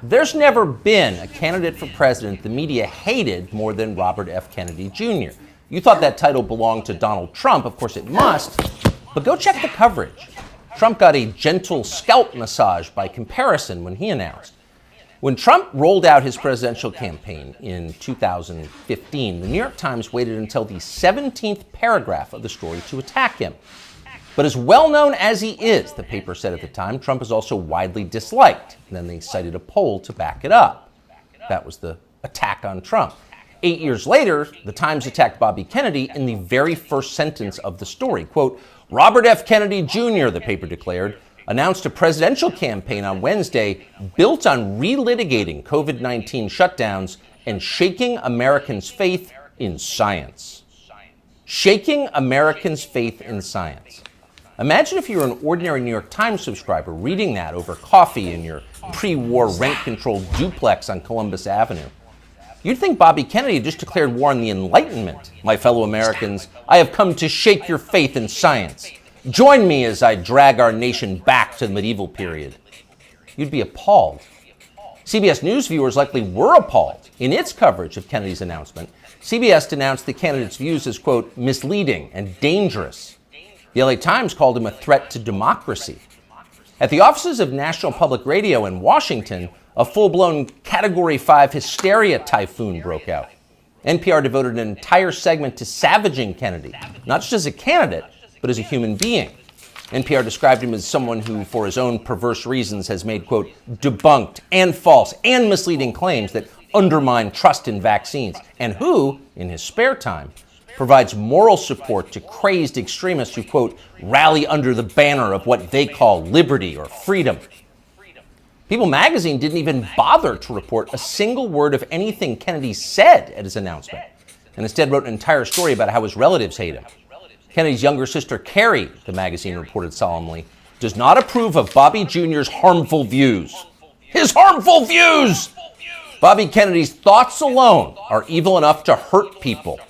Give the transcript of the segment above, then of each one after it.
There's never been a candidate for president the media hated more than Robert F. Kennedy Jr. You thought that title belonged to Donald Trump. Of course it must. But go check the coverage. Trump got a gentle scalp massage by comparison when he announced. When Trump rolled out his presidential campaign in 2015, the New York Times waited until the 17th paragraph of the story to attack him. But as well known as he is, the paper said at the time, Trump is also widely disliked. And then they cited a poll to back it up. That was the attack on Trump. 8 years later, the Times attacked Bobby Kennedy in the very first sentence of the story. Quote, Robert F. Kennedy Jr., the paper declared, announced a presidential campaign on Wednesday built on relitigating COVID-19 shutdowns and shaking Americans' faith in science. Shaking Americans' faith in science. Imagine if you were an ordinary New York Times subscriber reading that over coffee in your pre-war rent-controlled duplex on Columbus Avenue. You'd think Bobby Kennedy just declared war on the Enlightenment. My fellow Americans, I have come to shake your faith in science. Join me as I drag our nation back to the medieval period. You'd be appalled. CBS News viewers likely were appalled. In its coverage of Kennedy's announcement, CBS denounced the candidate's views as, quote, misleading and dangerous. The LA Times called him a threat to democracy. At the offices of National Public Radio in Washington, a full-blown Category 5 hysteria typhoon broke out. NPR devoted an entire segment to savaging Kennedy, not just as a candidate, but as a human being. NPR described him as someone who, for his own perverse reasons, has made, quote, debunked and false and misleading claims that undermine trust in vaccines, and who, in his spare time, provides moral support to crazed extremists who, quote, rally under the banner of what they call liberty or freedom. People magazine didn't even bother to report a single word of anything Kennedy said at his announcement, and instead wrote an entire story about how his relatives hate him. Kennedy's younger sister, Carrie, the magazine reported solemnly, does not approve of Bobby Jr.'s harmful views. His harmful views! Bobby Kennedy's thoughts alone are evil enough to hurt people.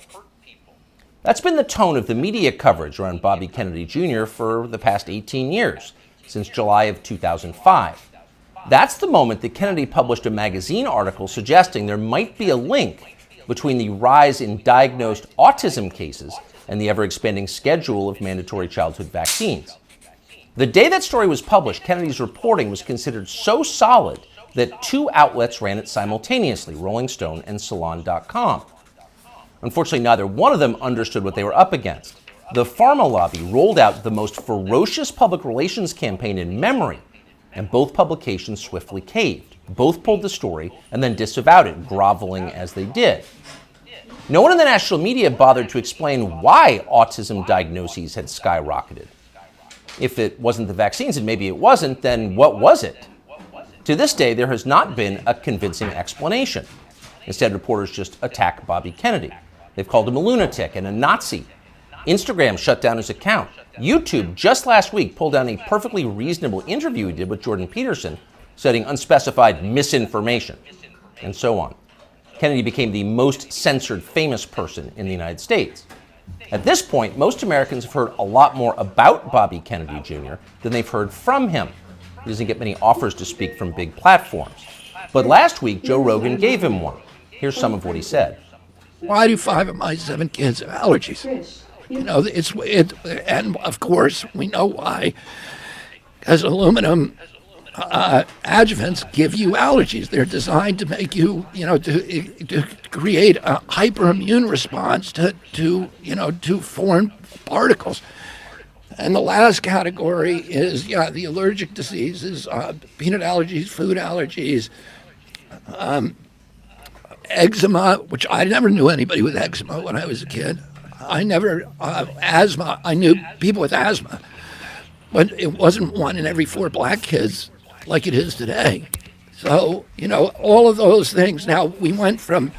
That's been the tone of the media coverage around Bobby Kennedy Jr. for the past 18 years, since July of 2005. That's the moment that Kennedy published a magazine article suggesting there might be a link between the rise in diagnosed autism cases and the ever-expanding schedule of mandatory childhood vaccines. The day that story was published, Kennedy's reporting was considered so solid that two outlets ran it simultaneously, Rolling Stone and Salon.com. Unfortunately, neither one of them understood what they were up against. The pharma lobby rolled out the most ferocious public relations campaign in memory, and both publications swiftly caved. Both pulled the story and then disavowed it, groveling as they did. No one in the national media bothered to explain why autism diagnoses had skyrocketed. If it wasn't the vaccines, and maybe it wasn't, then what was it? To this day, there has not been a convincing explanation. Instead, reporters just attack Bobby Kennedy. They've called him a lunatic and a Nazi. Instagram shut down his account. YouTube just last week pulled down a perfectly reasonable interview he did with Jordan Peterson, citing unspecified misinformation, and so on. Kennedy became the most censored famous person in the United States. At this point, most Americans have heard a lot more about Bobby Kennedy Jr. than they've heard from him. He doesn't get many offers to speak from big platforms. But last week, Joe Rogan gave him one. Here's some of what he said. Why do 5 of my 7 kids have allergies? You know, and of course, we know why. Because aluminum adjuvants give you allergies. They're designed to make you, to create a hyperimmune response to foreign particles. And the last category is, the allergic diseases, peanut allergies, food allergies, eczema, which I never knew anybody with eczema when I was a kid. I never, asthma, I knew people with asthma, but it wasn't 1 in every 4 black kids like it is today. So, all of those things. Now, we went from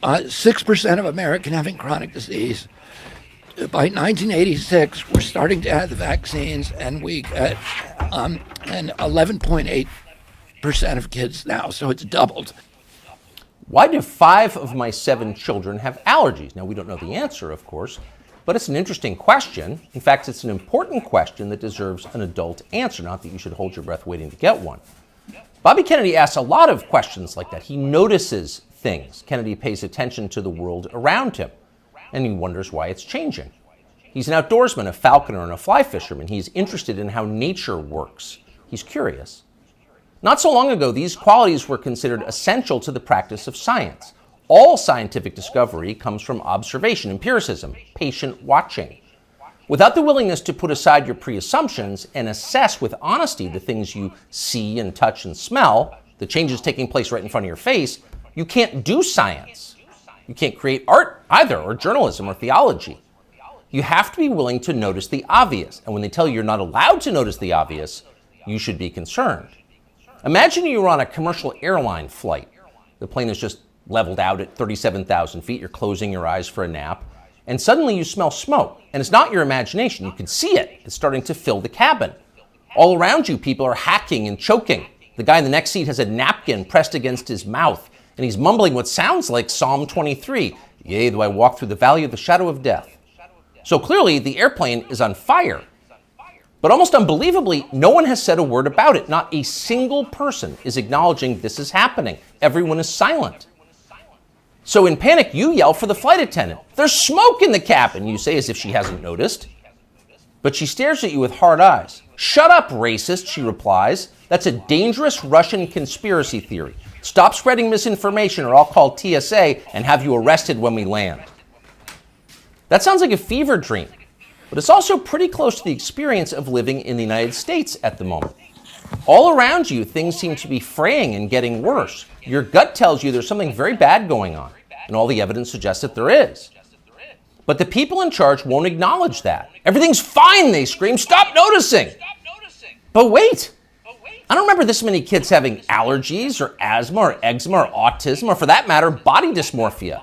6% of American having chronic disease. By 1986, we're starting to have the vaccines, and we get and 11.8% of kids now, so it's doubled. Why do 5 of my 7 children have allergies? Now, we don't know the answer, of course, but it's an interesting question. In fact, it's an important question that deserves an adult answer, not that you should hold your breath waiting to get one. Bobby Kennedy asks a lot of questions like that. He notices things. Kennedy pays attention to the world around him, and he wonders why it's changing. He's an outdoorsman, a falconer, and a fly fisherman. He's interested in how nature works. He's curious. Not so long ago, these qualities were considered essential to the practice of science. All scientific discovery comes from observation, empiricism, patient watching. Without the willingness to put aside your pre-assumptions and assess with honesty the things you see and touch and smell, the changes taking place right in front of your face, you can't do science. You can't create art either, or journalism, or theology. You have to be willing to notice the obvious, and when they tell you you're not allowed to notice the obvious, you should be concerned. Imagine you were on a commercial airline flight. The plane is just leveled out at 37,000 feet, you're closing your eyes for a nap, and suddenly you smell smoke. And it's not your imagination, you can see it. It's starting to fill the cabin. All around you, people are hacking and choking. The guy in the next seat has a napkin pressed against his mouth, and he's mumbling what sounds like Psalm 23. Yea, though I walk through the valley of the shadow of death. So clearly, the airplane is on fire. But almost unbelievably, no one has said a word about it. Not a single person is acknowledging this is happening. Everyone is silent. So in panic, you yell for the flight attendant. There's smoke in the cabin, you say, as if she hasn't noticed. But she stares at you with hard eyes. Shut up, racist, she replies. That's a dangerous Russian conspiracy theory. Stop spreading misinformation or I'll call TSA and have you arrested when we land. That sounds like a fever dream, but it's also pretty close to the experience of living in the United States at the moment. All around you, things seem to be fraying and getting worse. Your gut tells you there's something very bad going on, and all the evidence suggests that there is. But the people in charge won't acknowledge that. Everything's fine, they scream. Stop noticing. But wait, I don't remember this many kids having allergies or asthma or eczema or autism or, for that matter, body dysmorphia.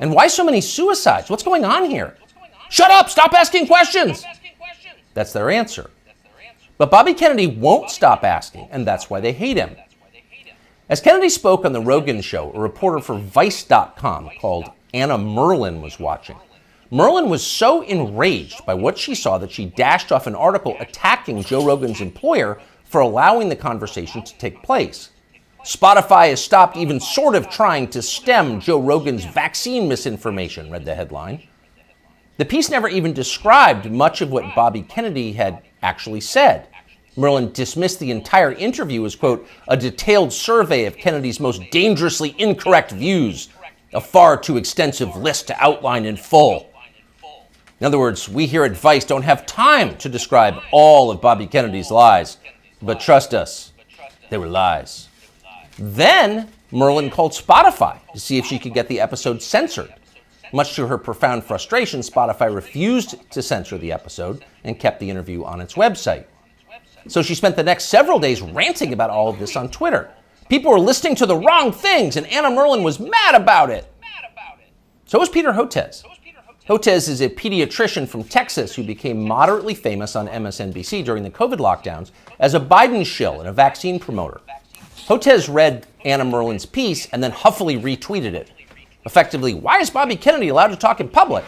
And why so many suicides? What's going on here? Shut up! Stop asking questions! That's their answer. But Bobby Kennedy won't stop asking, and that's why they hate him. As Kennedy spoke on the Rogan Show, a reporter for Vice.com called Anna Merlin was watching. Merlin was so enraged by what she saw that she dashed off an article attacking Joe Rogan's employer for allowing the conversation to take place. Spotify has stopped even sort of trying to stem Joe Rogan's vaccine misinformation, read the headline. The piece never even described much of what Bobby Kennedy had actually said. Merlin dismissed the entire interview as, quote, a detailed survey of Kennedy's most dangerously incorrect views, a far too extensive list to outline in full. In other words, we here at Vice don't have time to describe all of Bobby Kennedy's lies, but trust us, they were lies. Then Merlin called Spotify to see if she could get the episode censored. Much to her profound frustration, Spotify refused to censor the episode and kept the interview on its website. So she spent the next several days ranting about all of this on Twitter. People were listening to the wrong things, and Anna Merlin was mad about it. So was Peter Hotez. Hotez is a pediatrician from Texas who became moderately famous on MSNBC during the COVID lockdowns as a Biden shill and a vaccine promoter. Hotez read Anna Merlin's piece and then huffily retweeted it. Effectively, why is Bobby Kennedy allowed to talk in public?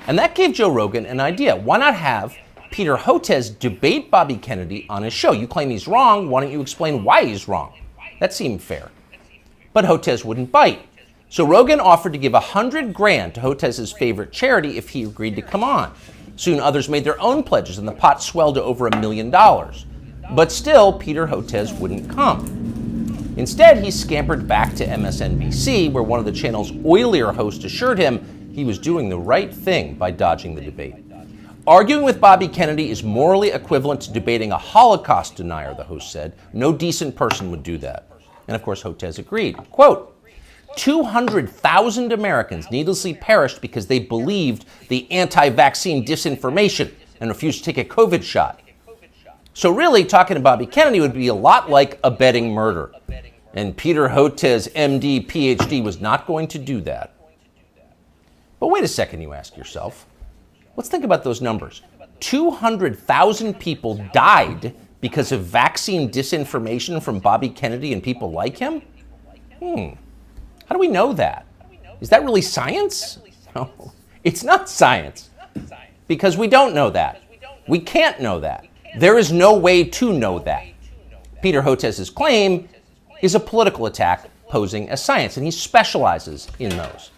And that gave Joe Rogan an idea. Why not have Peter Hotez debate Bobby Kennedy on his show? You claim he's wrong, why don't you explain why he's wrong? That seemed fair. But Hotez wouldn't bite. So Rogan offered to give $100,000 to Hotez's favorite charity if he agreed to come on. Soon others made their own pledges and the pot swelled to over $1 million. But still, Peter Hotez wouldn't come. Instead, he scampered back to MSNBC, where one of the channel's oilier hosts assured him he was doing the right thing by dodging the debate. Arguing with Bobby Kennedy is morally equivalent to debating a Holocaust denier, the host said. No decent person would do that. And of course, Hotez agreed. Quote, 200,000 Americans needlessly perished because they believed the anti-vaccine disinformation and refused to take a COVID shot. So really, talking to Bobby Kennedy would be a lot like abetting murder. And Peter Hotez, MD, PhD, was not going to do that. But wait a second, you ask yourself. Let's think about those numbers. 200,000 people died because of vaccine disinformation from Bobby Kennedy and people like him? How do we know that? Is that really science? No, it's not science. Because we don't know that. We can't know that. There is no way to know that. Peter Hotez's claim is a political attack posing as science, and he specializes in those.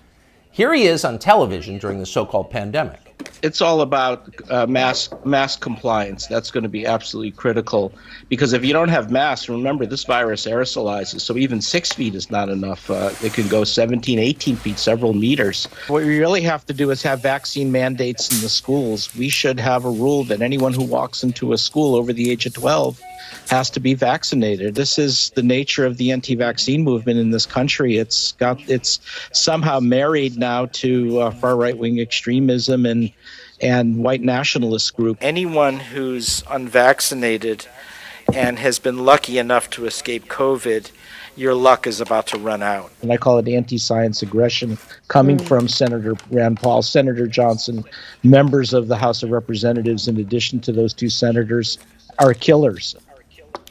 Here he is on television during the so-called pandemic. It's all about mask compliance. That's going to be absolutely critical, because if you don't have masks, remember, this virus aerosolizes, so even 6 feet is not enough. It can go 17, 18 feet, several meters. What we really have to do is have vaccine mandates in the schools. We should have a rule that anyone who walks into a school over the age of 12 has to be vaccinated. This is the nature of the anti-vaccine movement in this country. It's somehow married now to far right-wing extremism and white nationalist group. Anyone who's unvaccinated and has been lucky enough to escape COVID, your luck is about to run out. And I call it anti-science aggression coming from Senator Rand Paul, Senator Johnson, members of the House of Representatives, in addition to those two senators, are killers.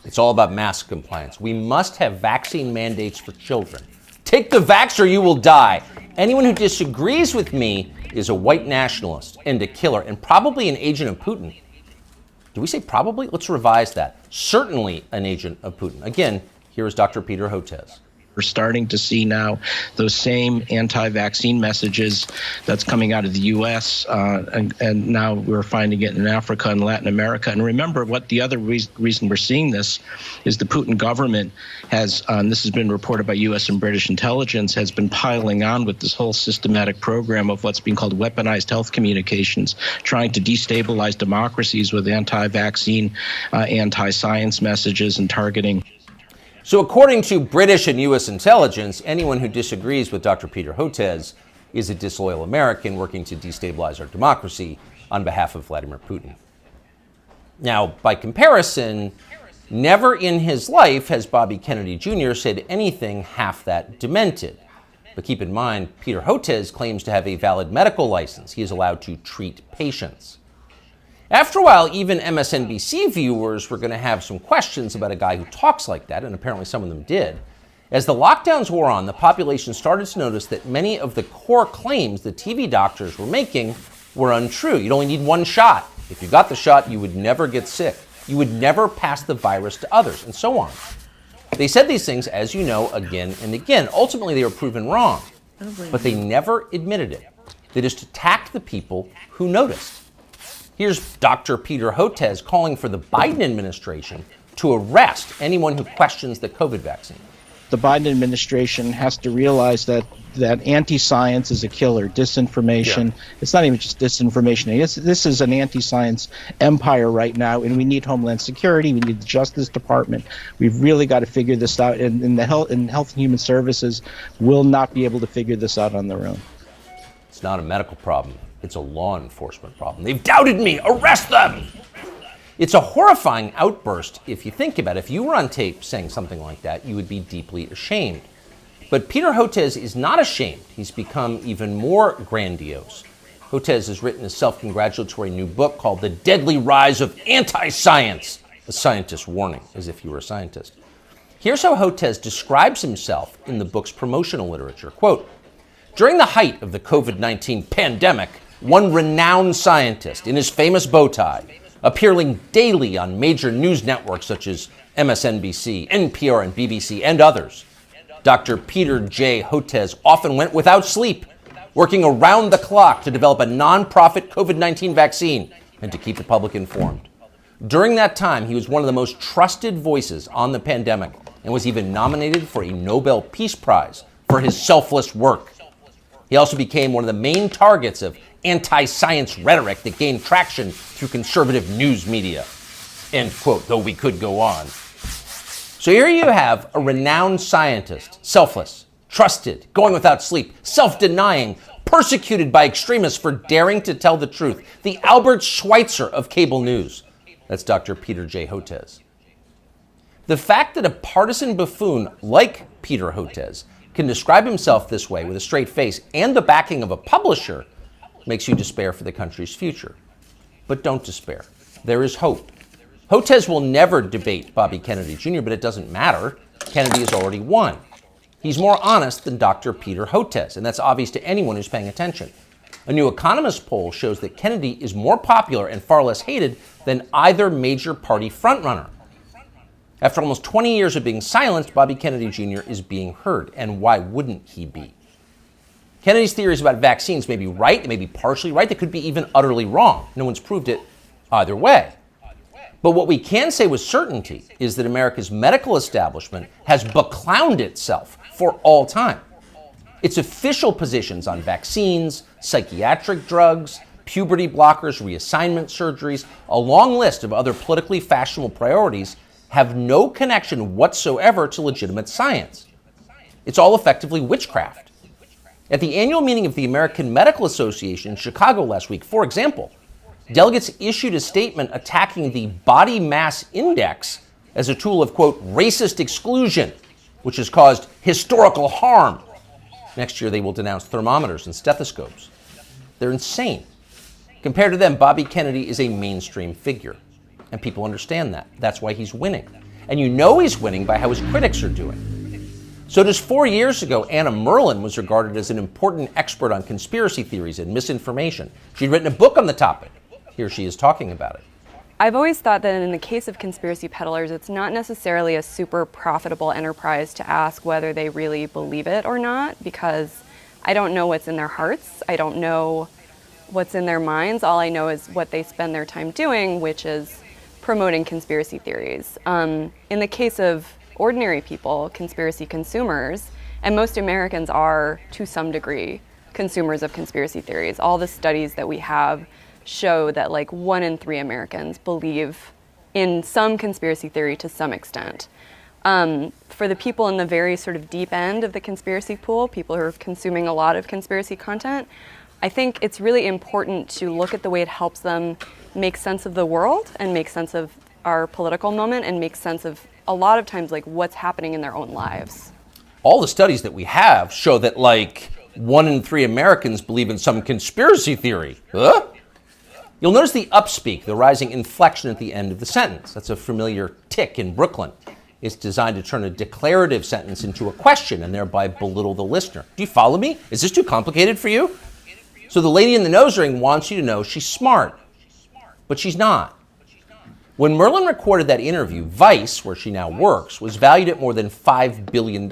It's all about mask compliance. We must have vaccine mandates for children. Take the vax or you will die. Anyone who disagrees with me is a white nationalist and a killer, and probably an agent of Putin. Do we say probably? Let's revise that. Certainly an agent of Putin. Again, here is Dr. Peter Hotez. We're starting to see now those same anti-vaccine messages that's coming out of the U.S. And now we're finding it in Africa and Latin America. And remember, what the other reason we're seeing this is the Putin government has, this has been reported by U.S. and British intelligence, has been piling on with this whole systematic program of what's being called weaponized health communications, trying to destabilize democracies with anti-vaccine, anti-science messages and targeting. So according to British and U.S. intelligence, anyone who disagrees with Dr. Peter Hotez is a disloyal American working to destabilize our democracy on behalf of Vladimir Putin. Now, by comparison, never in his life has Bobby Kennedy Jr. said anything half that demented. But keep in mind, Peter Hotez claims to have a valid medical license. He is allowed to treat patients. After a while, even MSNBC viewers were going to have some questions about a guy who talks like that, and apparently some of them did. As the lockdowns wore on, the population started to notice that many of the core claims the TV doctors were making were untrue. You'd only need one shot. If you got the shot, you would never get sick. You would never pass the virus to others, and so on. They said these things, as you know, again and again. Ultimately, they were proven wrong, but they never admitted it. They just attacked the people who noticed. Here's Dr. Peter Hotez calling for the Biden administration to arrest anyone who questions the COVID vaccine. The Biden administration has to realize that anti-science is a killer. Disinformation. Yeah. It's not even just disinformation. This is an anti-science empire right now, and we need Homeland Security. We need the Justice Department. We've really got to figure this out, and Health and Human Services will not be able to figure this out on their own. It's not a medical problem. It's a law enforcement problem. They've doubted me. Arrest them! It's a horrifying outburst if you think about it. If you were on tape saying something like that, you would be deeply ashamed. But Peter Hotez is not ashamed. He's become even more grandiose. Hotez has written a self-congratulatory new book called The Deadly Rise of Anti-Science, a scientist's warning, as if you were a scientist. Here's how Hotez describes himself in the book's promotional literature. Quote, during the height of the COVID-19 pandemic, one renowned scientist in his famous bow tie, appearing daily on major news networks such as MSNBC, NPR, and BBC, and others, Dr. Peter J. Hotez often went without sleep, working around the clock to develop a non-profit COVID-19 vaccine and to keep the public informed. During that time, he was one of the most trusted voices on the pandemic and was even nominated for a Nobel Peace Prize for his selfless work. He also became one of the main targets of anti-science rhetoric that gained traction through conservative news media. End quote, though we could go on. So here you have a renowned scientist, selfless, trusted, going without sleep, self-denying, persecuted by extremists for daring to tell the truth. The Albert Schweitzer of cable news. That's Dr. Peter J. Hotez. The fact that a partisan buffoon like Peter Hotez can describe himself this way with a straight face and the backing of a publisher makes you despair for the country's future. But don't despair. There is hope. Hotez will never debate Bobby Kennedy Jr., but it doesn't matter. Kennedy has already won. He's more honest than Dr. Peter Hotez, and that's obvious to anyone who's paying attention. A new Economist poll shows that Kennedy is more popular and far less hated than either major party frontrunner. After almost 20 years of being silenced, Bobby Kennedy Jr. is being heard. And why wouldn't he be? Kennedy's theories about vaccines may be right, they may be partially right, they could be even utterly wrong. No one's proved it either way. But what we can say with certainty is that America's medical establishment has beclowned itself for all time. Its official positions on vaccines, psychiatric drugs, puberty blockers, reassignment surgeries, a long list of other politically fashionable priorities have no connection whatsoever to legitimate science. It's all effectively witchcraft. At the annual meeting of the American Medical Association in Chicago last week, for example, delegates issued a statement attacking the body mass index as a tool of, quote, racist exclusion, which has caused historical harm. Next year, they will denounce thermometers and stethoscopes. They're insane. Compared to them, Bobby Kennedy is a mainstream figure, and people understand that. That's why he's winning. And you know he's winning by how his critics are doing. So just 4 years ago, Anna Merlan was regarded as an important expert on conspiracy theories and misinformation. She'd written a book on the topic. Here she is talking about it. I've always thought that in the case of conspiracy peddlers, it's not necessarily a super profitable enterprise to ask whether they really believe it or not, because I don't know what's in their hearts. I don't know what's in their minds. All I know is what they spend their time doing, which is promoting conspiracy theories. In the case of ordinary people, conspiracy consumers, and most Americans are, to some degree, consumers of conspiracy theories. All the studies that we have show that like 1 in 3 Americans believe in some conspiracy theory to some extent. For the people in the very sort of deep end of the conspiracy pool, people who are consuming a lot of conspiracy content, I think it's really important to look at the way it helps them make sense of the world and make sense of our political moment and make sense of a lot of times like what's happening in their own lives. All the studies that we have show that like 1 in 3 Americans believe in some conspiracy theory. Huh? You'll notice the upspeak, the rising inflection at the end of the sentence. That's a familiar tick in Brooklyn. It's designed to turn a declarative sentence into a question and thereby belittle the listener. Do you follow me? Is this too complicated for you? So the lady in the nose ring wants you to know she's smart, but she's not. When Merlin recorded that interview, Vice, where she now works, was valued at more than $5 billion.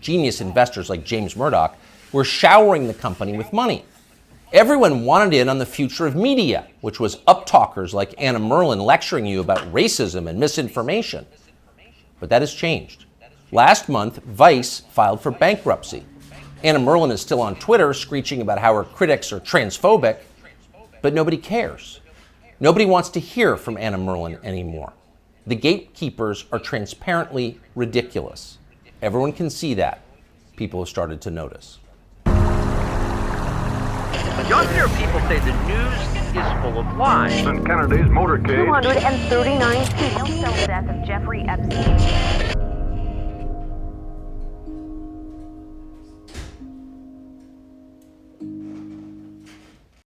Genius investors like James Murdoch were showering the company with money. Everyone wanted in on the future of media, which was uptalkers like Anna Merlan lecturing you about racism and misinformation. But that has changed. Last month, Vice filed for bankruptcy. Anna Merlan is still on Twitter screeching about how her critics are transphobic, but nobody cares. Nobody wants to hear from Anna Merlan anymore. The gatekeepers are transparently ridiculous. Everyone can see that. People have started to notice. You often hear people say the news is full of lies. In Kennedy's motorcade, 239 people. Cell death of Jeffrey Epstein.